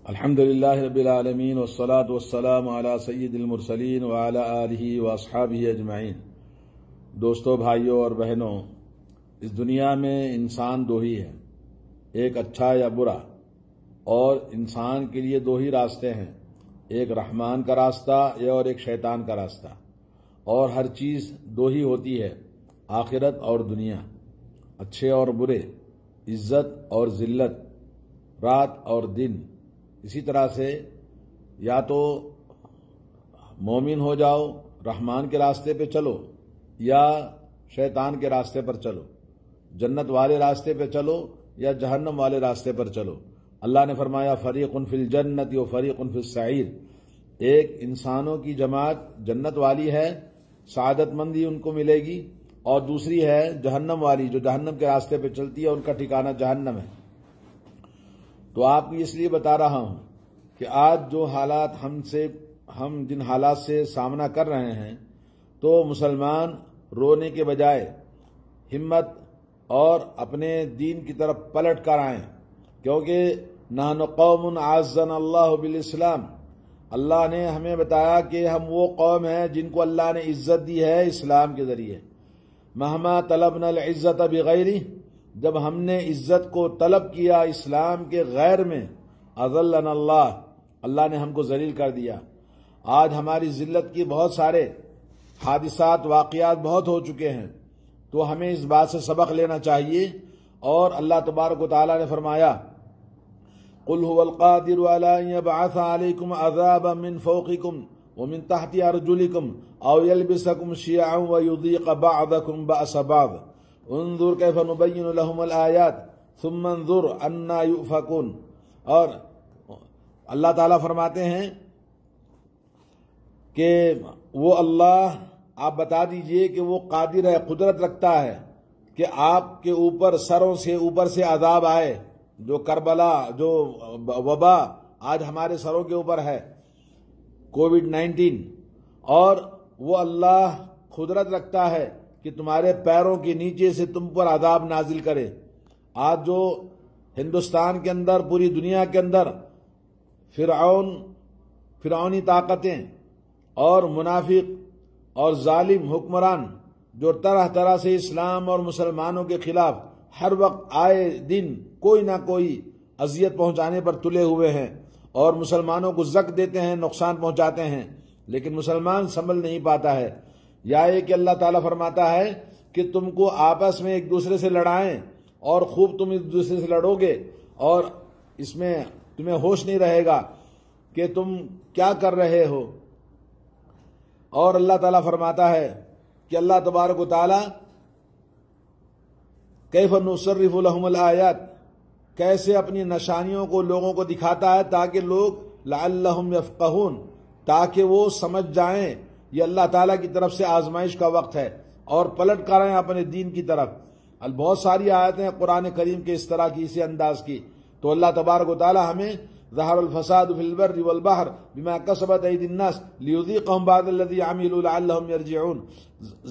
الحمدللہ رب العالمین والصلاة والسلام علی سید المرسلین وعلی آلہ واصحابہ اجمعین۔ دوستو، بھائیوں اور بہنوں، اس دنیا میں انسان دو ہی ہے، ایک اچھا یا برا، اور انسان کے لیے دو ہی راستے ہیں، ایک رحمان کا راستہ اور ایک شیطان کا راستہ، اور ہر چیز دو ہی ہوتی ہے، آخرت اور دنیا، اچھے اور برے، عزت اور ذلت، رات اور دن۔ اسی طرح سے یا تو مومن ہو جاؤ، رحمان کے راستے پہ چلو، یا شیطان کے راستے پر چلو، جنت والے راستے پہ چلو یا جہنم والے راستے پر چلو۔ اللہ نے فرمایا فریق فی الجنت و فریق فی السعیر، ایک انسانوں کی جماعت جنت والی ہے، سعادت مندی ان کو ملے گی، اور دوسری ہے جہنم والی جو جہنم کے راستے پہ چلتی ہے، ان کا ٹھکانہ جہنم ہے۔ تو آپ کو اس لیے بتا رہا ہوں کہ آج جو حالات ہم جن حالات سے سامنا کر رہے ہیں، تو مسلمان رونے کے بجائے ہمت اور اپنے دین کی طرف پلٹ کر آئیں، کیونکہ نحن قوم اعزنا اللہ بالاسلام، اللہ نے ہمیں بتایا کہ ہم وہ قوم ہیں جن کو اللہ نے عزت دی ہے اسلام کے ذریعے۔ مہما طلبنا العزت بغیرہ، جب ہم نے عزت کو طلب کیا اسلام کے غیر میں، اذلنا اللہ نے ہم کو ذلیل کر دیا۔ آج ہماری ذلت کی بہت سارے حادثات، واقعات بہت ہو چکے ہیں، تو ہمیں اس بات سے سبق لینا چاہیے۔ اور اللہ تبارک و تعالیٰ نے فرمایا قل هو القادر على ان يبعث عليكم عذابا من فوقكم ومن تحت ارجلكم او يلبسكم شيعا ويذيق بعضكم بأس بعض انظر كيف نبين لهم الآيات ثم انظر أنا يؤفكون۔ اور اللہ تعالیٰ فرماتے ہیں کہ وہ اللہ، آپ بتا دیجئے کہ وہ قادر ہے، قدرت رکھتا ہے کہ آپ کے اوپر سروں سے اوپر سے عذاب آئے، جو کربلا، جو وبا آج ہمارے سروں کے اوپر ہے، کووڈ-19، اور وہ اللہ قدرت رکھتا ہے کہ تمہارے پیروں کے نیچے سے تم پر عذاب نازل کرے۔ آج جو ہندوستان کے اندر، پوری دنیا کے اندر فرعونی طاقتیں اور منافق اور ظالم حکمران جو طرح طرح سے اسلام اور مسلمانوں کے خلاف ہر وقت آئے دن کوئی نہ کوئی اذیت پہنچانے پر تلے ہوئے ہیں، اور مسلمانوں کو زک دیتے ہیں، نقصان پہنچاتے ہیں، لیکن مسلمان سنبھل نہیں پاتا ہے۔ یا یہ کہ اللہ تعالیٰ فرماتا ہے کہ تم کو آپس میں ایک دوسرے سے لڑائیں، اور خوب تم ایک دوسرے سے لڑو گے، اور اس میں تمہیں ہوش نہیں رہے گا کہ تم کیا کر رہے ہو۔ اور اللہ تعالیٰ فرماتا ہے کہ اللہ تبارک و تعالیٰ کیف نصرف لهم الآیات، کیسے اپنی نشانیوں کو لوگوں کو دکھاتا ہے تاکہ لوگ لعلہم یفقہون، تاکہ وہ سمجھ جائیں یہ اللہ تعالیٰ کی طرف سے آزمائش کا وقت ہے، اور پلٹ کر آئیں اپنے دین کی طرف۔ بہت ساری آیتیں ہیں قرآن کریم کے اس طرح کی، اسی انداز کی۔ تو اللہ تبارک و تعالیٰ ہمیں ظہر الفساد فی البر والبحر بما کسبت ایدی الناس لیذیقہم بعض الذی عملوا لعلہم یرجعون،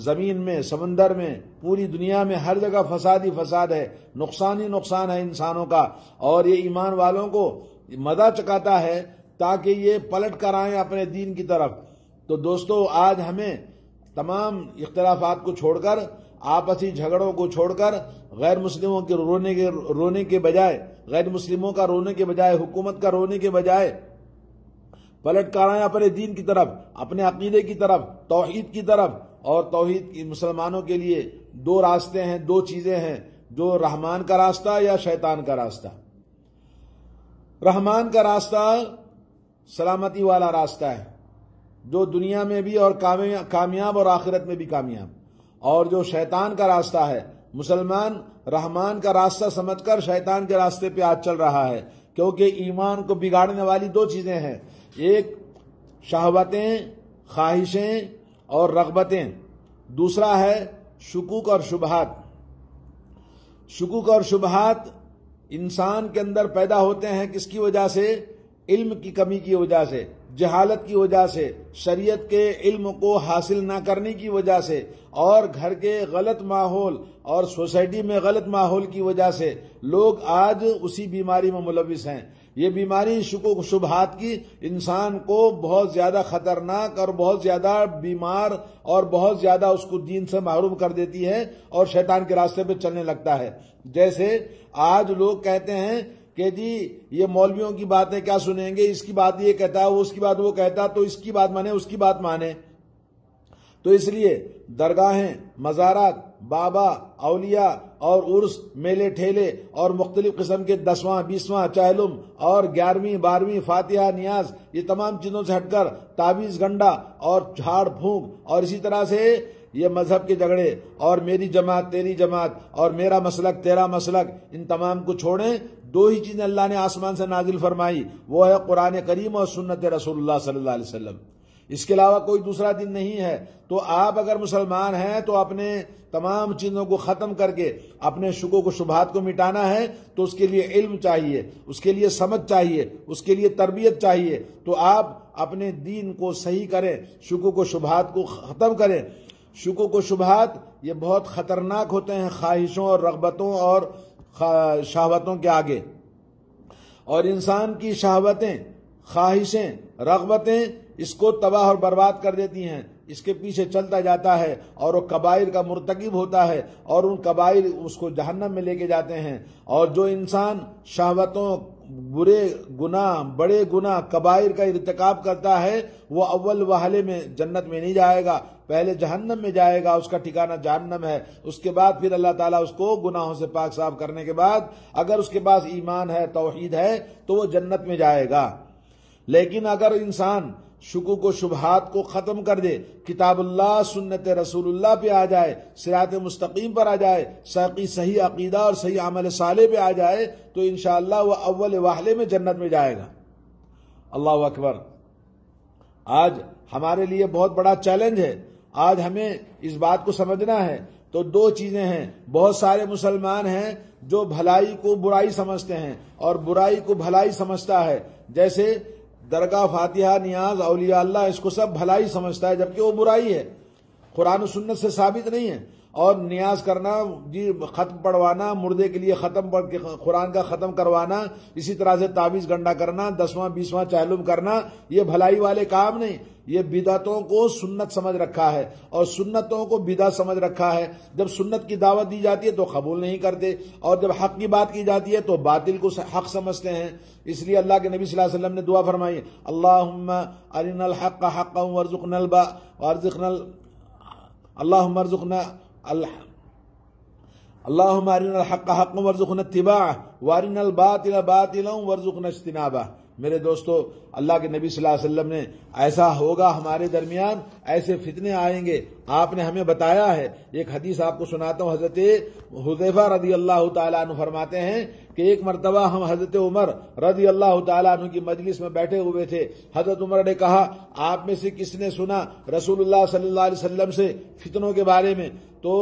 زمین میں، سمندر میں، پوری دنیا میں ہر جگہ فساد ہی فساد ہے، نقصان ہی نقصان ہے انسانوں کا، اور یہ ایمان والوں کو مزہ چکاتا ہے تاکہ یہ پلٹ کر آئیں اپنے دین کی طرف۔ تو دوستو، آج ہمیں تمام اختلافات کو چھوڑ کر، آپسی جھگڑوں کو چھوڑ کر، غیر مسلموں کے رونے کے بجائے، غیر مسلموں کا رونے کے بجائے، حکومت کا رونے کے بجائے پلٹ کر آئیں اپنے دین کی طرف، اپنے عقیدے کی طرف، توحید کی طرف۔ اور توحید کی مسلمانوں کے لیے دو راستے ہیں، دو چیزیں ہیں، جو رحمان کا راستہ یا شیطان کا راستہ۔ رحمان کا راستہ سلامتی والا راستہ ہے، جو دنیا میں بھی اور کامیاب اور آخرت میں بھی کامیاب۔ اور جو شیطان کا راستہ ہے، مسلمان رحمان کا راستہ سمجھ کر شیطان کے راستے پہ آج چل رہا ہے، کیونکہ ایمان کو بگاڑنے والی دو چیزیں ہیں، ایک شہوتیں، خواہشیں اور رغبتیں، دوسرا ہے شکوک اور شبہات۔ شکوک اور شبہات انسان کے اندر پیدا ہوتے ہیں کس کی وجہ سے؟ علم کی کمی کی وجہ سے، جہالت کی وجہ سے، شریعت کے علم کو حاصل نہ کرنے کی وجہ سے، اور گھر کے غلط ماحول اور سوسائٹی میں غلط ماحول کی وجہ سے لوگ آج اسی بیماری میں ملوث ہیں۔ یہ بیماری شکوک و شبہات کی انسان کو بہت زیادہ خطرناک اور بہت زیادہ بیمار اور بہت زیادہ اس کو دین سے محروم کر دیتی ہے اور شیطان کے راستے پہ چلنے لگتا ہے۔ جیسے آج لوگ کہتے ہیں کہ جی یہ مولویوں کی باتیں کیا سنیں گے، اس کی بات یہ کہتا ہے، وہ اس کی بات وہ کہتا ہے، تو اس کی بات مانے، اس کی بات مانے۔ تو اس لیے درگاہیں، مزارات، بابا، اولیاء اور عرس، میلے ٹھیلے اور مختلف قسم کے 10واں 20واں چہلم اور 11ویں 12ویں فاتحہ نیاز، یہ تمام چیزوں سے ہٹ کر تعویذ گنڈا اور جھاڑ پھونک اور اسی طرح سے یہ مذہب کے جھگڑے اور میری جماعت تیری جماعت اور میرا مسلک تیرا مسلک، ان تمام کو چھوڑیں۔ دو ہی چیزیں اللہ نے آسمان سے نازل فرمائی، وہ ہے قرآن کریم اور سنت رسول اللہ صلی اللہ علیہ وسلم۔ اس کے علاوہ کوئی دوسرا دن نہیں ہے۔ تو آپ اگر مسلمان ہیں تو اپنے تمام چیزوں کو ختم کر کے اپنے شکوک و شبہات کو مٹانا ہے، تو اس کے لیے علم چاہیے، اس کے لیے سمجھ چاہیے، اس کے لیے تربیت چاہیے۔ تو آپ اپنے دین کو صحیح کریں، شکوک و شبہات کو ختم کریں۔ شکوک و شبہات یہ بہت خطرناک ہوتے ہیں خواہشوں اور رغبتوں اور شہوتوں کے آگے، اور انسان کی شہوتیں، خواہشیں، رغبتیں اس کو تباہ اور برباد کر دیتی ہیں۔ اس کے پیچھے چلتا جاتا ہے اور وہ کبائر کا مرتکب ہوتا ہے، اور ان کبائر اس کو جہنم میں لے کے جاتے ہیں۔ اور جو انسان شہوتوں، برے گناہ، بڑے گناہ، کبائر کا ارتکاب کرتا ہے، وہ اول وہلے میں جنت میں نہیں جائے گا، پہلے جہنم میں جائے گا، اس کا ٹھکانہ جہنم ہے۔ اس کے بعد پھر اللہ تعالیٰ اس کو گناہوں سے پاک صاف کرنے کے بعد اگر اس کے پاس ایمان ہے، توحید ہے، تو وہ جنت میں جائے گا۔ لیکن اگر انسان شکوک و شبہات کو ختم کر دے، کتاب اللہ، سنت رسول اللہ پہ آ جائے، صراط مستقیم پر آ جائے، صحیح عقیدہ اور صحیح عمل صالح پہ آ جائے، تو انشاءاللہ وہ اول واحلے میں جنت میں جائے گا۔ اللہ اکبر۔ آج ہمارے لیے بہت بڑا چیلنج ہے، آج ہمیں اس بات کو سمجھنا ہے۔ تو دو چیزیں ہیں، بہت سارے مسلمان ہیں جو بھلائی کو برائی سمجھتے ہیں اور برائی کو بھلائی سمجھتا ہے، جیسے درگاہ، فاتحہ، نیاز، اولیاء اللہ، اس کو سب بھلائی سمجھتا ہے جبکہ وہ برائی ہے، قرآن و سنت سے ثابت نہیں ہے۔ اور نیاز کرنا، جی ختم پڑھوانا، مردے کے لیے ختم پڑھ کے قرآن کا ختم کروانا، اسی طرح سے تعویذ گنڈا کرنا، 10واں 20واں چہلم کرنا، یہ بھلائی والے کام نہیں، یہ بدعتوں کو سنت سمجھ رکھا ہے اور سنتوں کو بدعت سمجھ رکھا ہے۔ جب سنت کی دعوت دی جاتی ہے تو قبول نہیں کرتے، اور جب حق کی بات کی جاتی ہے تو باطل کو حق سمجھتے ہیں۔ اس لیے اللہ کے نبی صلی اللہ علیہ وسلم نے دعا فرمائی، اللہم ارنا الحق حقا وارزقنا اللہم ارنا الحق حقا وارزقنا اتباعہ وارنا الباطل باطلا وارزقنا اجتنابہ۔ میرے دوستو، اللہ کے نبی صلی اللہ علیہ وسلم نے ایسا ہوگا ہمارے درمیان، ایسے فتنے آئیں گے، آپ نے ہمیں بتایا ہے۔ ایک حدیث آپ کو سناتا ہوں، حضرت حذیفہ رضی اللہ تعالیٰ عنہ فرماتے ہیں کہ ایک مرتبہ ہم حضرت عمر رضی اللہ تعالیٰ عنہ کی مجلس میں بیٹھے ہوئے تھے۔ حضرت عمر نے کہا، آپ میں سے کس نے سنا رسول اللہ صلی اللہ علیہ وسلم سے فتنوں کے بارے میں؟ تو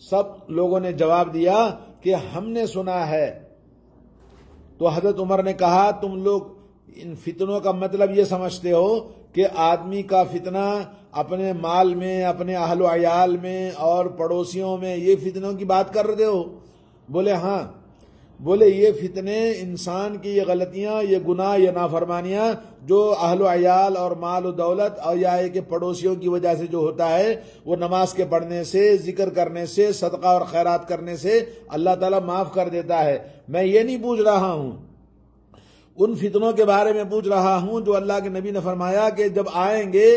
سب لوگوں نے جواب دیا کہ ہم نے سنا ہے۔ تو حضرت عمر نے کہا، تم لوگ ان فتنوں کا مطلب یہ سمجھتے ہو کہ آدمی کا فتنہ اپنے مال میں، اپنے اہل و عیال میں اور پڑوسیوں میں، یہ فتنوں کی بات کر رہے ہو؟ بولے ہاں۔ بولے یہ فتنے، انسان کی یہ غلطیاں، یہ گناہ، یہ نافرمانیاں جو اہل و عیال اور مال و دولت اور یا کہ پڑوسیوں کی وجہ سے جو ہوتا ہے، وہ نماز کے پڑھنے سے، ذکر کرنے سے، صدقہ اور خیرات کرنے سے اللہ تعالیٰ معاف کر دیتا ہے۔ میں یہ نہیں پوچھ رہا ہوں، ان فتنوں کے بارے میں پوچھ رہا ہوں جو اللہ کے نبی نے فرمایا کہ جب آئیں گے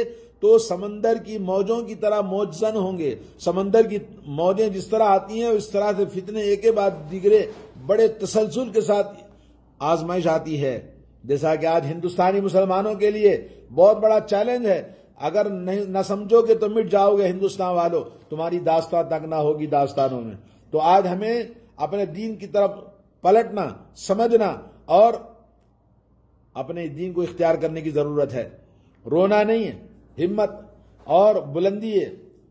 تو سمندر کی موجوں کی طرح موجزن ہوں گے۔ سمندر کی موجیں جس طرح آتی ہیں اس طرح سے فتنے ایک کے بعد دیگرے بڑے تسلسل کے ساتھ آزمائش آتی ہے۔ جیسا کہ آج ہندوستانی مسلمانوں کے لیے بہت بڑا چیلنج ہے، اگر نہ سمجھو گے تو مٹ جاؤ گے ہندوستان والوں، تمہاری داستان تک نہ ہوگی داستانوں میں۔ تو آج ہمیں اپنے دین کی طرف پلٹنا، سمجھنا اور اپنے دین کو اختیار کرنے کی ضرورت ہے۔ رونا نہیں ہے، ہمت اور بلندی ہے۔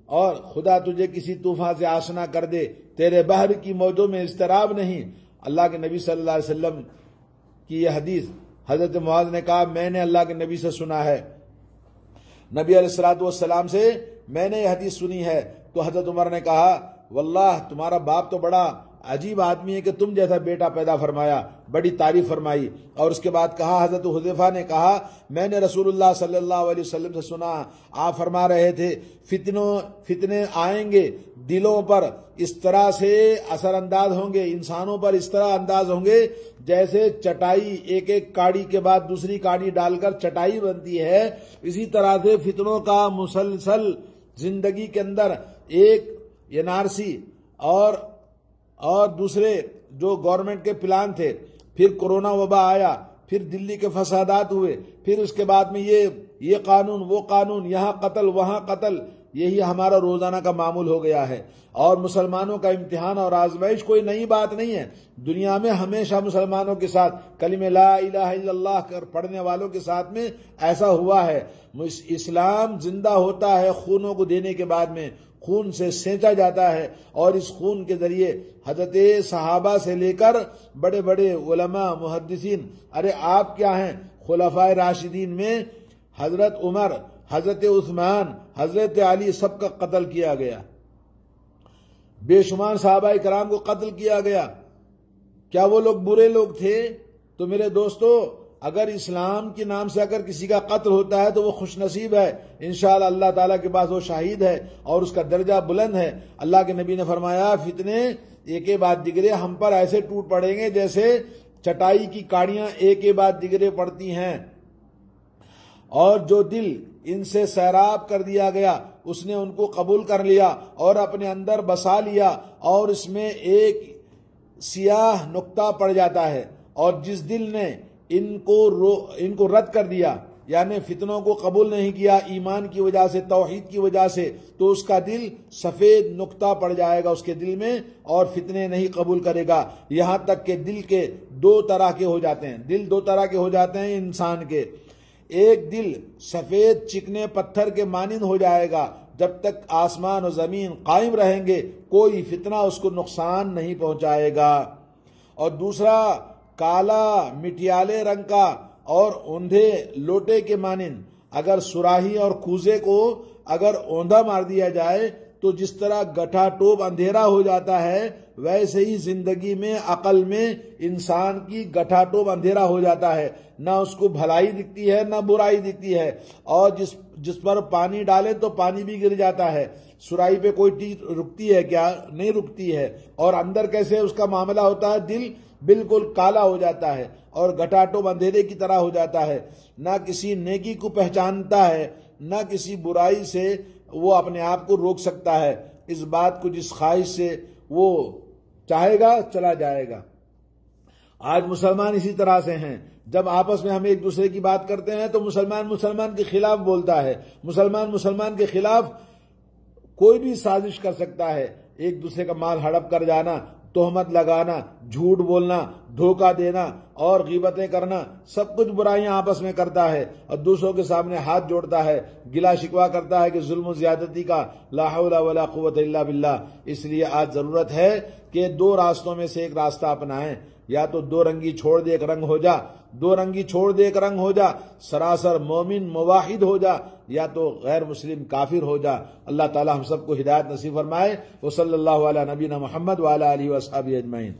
اور خدا تجھے کسی طوفان سے آشنا کر دے، تیرے بحر کی موجوں میں اضطراب نہیں۔ اللہ کے نبی صلی اللہ علیہ وسلم کی یہ حدیث حضرت معاذ نے کہا میں نے اللہ کے نبی سے سنا ہے، نبی علیہ الصلوۃ والسلام سے میں نے یہ حدیث سنی ہے۔ تو حضرت عمر نے کہا واللہ تمہارا باپ تو بڑا عجیب آدمی ہے کہ تم جیسا بیٹا پیدا فرمایا، بڑی تعریف فرمائی۔ اور اس کے بعد کہا، حضرت حذیفہ نے کہا میں نے رسول اللہ صلی اللہ علیہ وسلم سے سنا، آپ فرما رہے تھے فتنے آئیں گے، دلوں پر اس طرح سے اثر انداز ہوں گے، انسانوں پر اس طرح انداز ہوں گے جیسے چٹائی ایک ایک کاڑی کے بعد دوسری کاڑی ڈال کر چٹائی بنتی ہے، اسی طرح سے فتنوں کا مسلسل زندگی کے اندر ایک این آر سی اور دوسرے جو گورنمنٹ کے پلان تھے، پھر کورونا وبا آیا، پھر دلی کے فسادات ہوئے، پھر اس کے بعد میں یہ قانون وہ قانون، یہاں قتل وہاں قتل، یہی ہمارا روزانہ کا معمول ہو گیا ہے۔ اور مسلمانوں کا امتحان اور آزمائش کوئی نئی بات نہیں ہے، دنیا میں ہمیشہ مسلمانوں کے ساتھ کلمہ لا الہ الا اللہ پڑھنے والوں کے ساتھ میں ایسا ہوا ہے۔ اسلام زندہ ہوتا ہے خونوں کو دینے کے بعد میں، خون سے سینچا جاتا ہے، اور اس خون کے ذریعے حضرت صحابہ سے لے کر بڑے بڑے علماء محدثین، ارے آپ کیا ہیں، خلفائے راشدین میں حضرت عمر، حضرت عثمان، حضرت علی سب کا قتل کیا گیا، بے شمار صحابہ کرام کو قتل کیا گیا۔ کیا وہ لوگ برے لوگ تھے؟ تو میرے دوستو، اگر اسلام کے نام سے اگر کسی کا قتل ہوتا ہے تو وہ خوش نصیب ہے، انشاءاللہ اللہ تعالیٰ کے پاس وہ شہید ہے اور اس کا درجہ بلند ہے۔ اللہ کے نبی نے فرمایا فتنے ایک کے بعد دیگرے ہم پر ایسے ٹوٹ پڑیں گے جیسے چٹائی کی کاڑیاں ایک کے بعد دیگرے پڑتی ہیں، اور جو دل ان سے سیراب کر دیا گیا اس نے ان کو قبول کر لیا اور اپنے اندر بسا لیا، اور اس میں ایک سیاہ نقطہ پڑ جاتا ہے، اور جس دل نے ان کو رد کر دیا، یعنی فتنوں کو قبول نہیں کیا ایمان کی وجہ سے، توحید کی وجہ سے، تو اس کا دل سفید نقطہ پڑ جائے گا اس کے دل میں اور فتنے نہیں قبول کرے گا۔ یہاں تک کہ دل کے دو طرح کے ہو جاتے ہیں، دل دو طرح کے ہو جاتے ہیں انسان کے، ایک دل سفید چکنے پتھر کے مانند ہو جائے گا، جب تک آسمان و زمین قائم رہیں گے کوئی فتنہ اس کو نقصان نہیں پہنچائے گا، اور دوسرا کالا مٹیالے رنگ کا اور اوندھے لوٹے کے مانند، اگر سراہی اور کوزے کو اگر اوندھا مار دیا جائے تو جس طرح گٹھا ٹوپ اندھیرا ہو جاتا ہے، ویسے ہی زندگی میں عقل میں انسان کی گٹھا ٹوپ اندھیرا ہو جاتا ہے، نہ اس کو بھلائی دکھتی ہے نہ برائی دکھتی ہے، اور جس پر پانی ڈالے تو پانی بھی گر جاتا ہے، سراہی پہ کوئی چیز رکتی ہے کیا؟ نہیں رکتی ہے، اور اندر کیسے اس کا معاملہ ہوتا ہے، دل بالکل کالا ہو جاتا ہے اور گٹھا ٹوپ اندھیرے کی طرح ہو جاتا ہے، نہ کسی نیکی کو پہچانتا ہے نہ کسی برائی سے وہ اپنے آپ کو روک سکتا ہے، اس بات کو جس خواہش سے وہ چاہے گا چلا جائے گا۔ آج مسلمان اسی طرح سے ہیں، جب آپس میں ہم ایک دوسرے کی بات کرتے ہیں تو مسلمان کے خلاف بولتا ہے، مسلمان کے خلاف کوئی بھی سازش کر سکتا ہے، ایک دوسرے کا مال ہڑپ کر جانا، تہمت لگانا، جھوٹ بولنا، دھوکہ دینا اور غیبتیں کرنا، سب کچھ برائیاں آپس میں کرتا ہے، اور دوسروں کے سامنے ہاتھ جوڑتا ہے، گلا شکوا کرتا ہے کہ ظلم و زیادتی کا، لا حول ولا قوت الا باللہ۔ اس لیے آج ضرورت ہے کہ دو راستوں میں سے ایک راستہ اپنائیں، یا تو دو رنگی چھوڑ دے ایک رنگ ہو جا، دو رنگی چھوڑ دے ایک رنگ ہو جا، سراسر مومن موحد ہو جا، یا تو غیر مسلم کافر ہو جا۔ اللہ تعالی ہم سب کو ہدایت نصیب فرمائے۔ وصلی اللہ علی نبینا محمد وعلی آلہ وصحبہ اجمعین۔